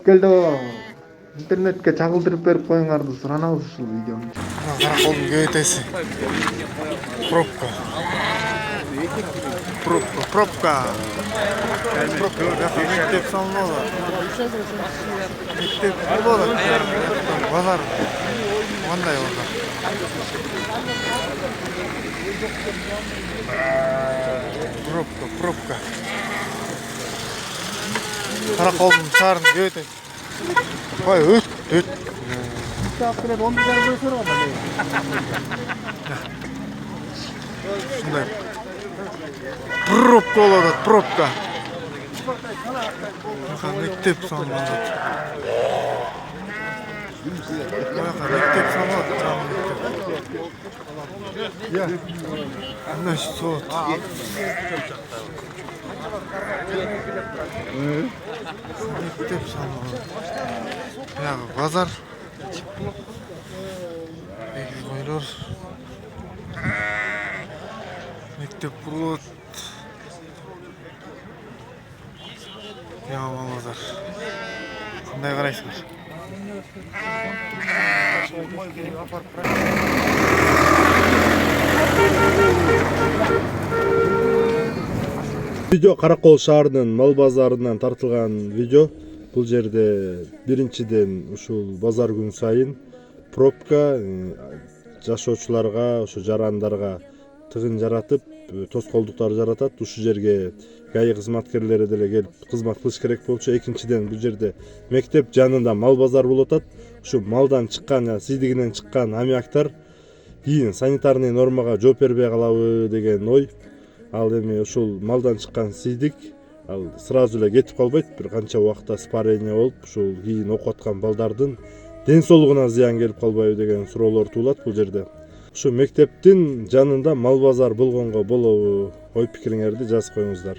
келди интернетке чагылдырып берип коюңарды суранабыз ушул видеону. Караколдун көбөйтөсү. Пробка. Пробка. Мектеп салынабы? Мектеп болобу? Базар. Кандай базар? Пробка. Караколдун шаарын көбөйтөсү. Кой, өт. Сааттырып 10 жарым көрсөң анда. Шундай. Пробка болот, пробка. Мектеп салынат. Мектеп салынат. Я. Мына сот. Мектеп салынат. Ягы базар. Koyulur. Mektep kurulur. Yağmamazlar. Kanday karayısınız? Видео Каракол шаарынын мал базарынан тартылган видео. Бул жерде биринчиден ушул базар күн сайын пробка жашоочуларга, ошо жарандарга тыгын жаратып, тоскоолдуктар жаратат. Ушул жерге ГАИ кызматкерлери деле келип кызмат кылыш керек болчу. Экинчиден бул жерде мектеп жанында мал базар болуп атат. Ушу малдан чыккан, сийдигинен чыккан аммиактар кийин санитарный нормага жооп бербей калабы деген ой. Ал эми ушул малдан чыккан сийдик ал сразу эле кетип калбайт, бир канча убакта испарение болуп, ушул кийин окуп аткан балдардын ден соолугуна зыян келип калбайбы деген суроолор туулат бул жерде. Ушу мектептин жанында мал базар болгонго болобу? Ой пикириңерди жазып коюңуздар.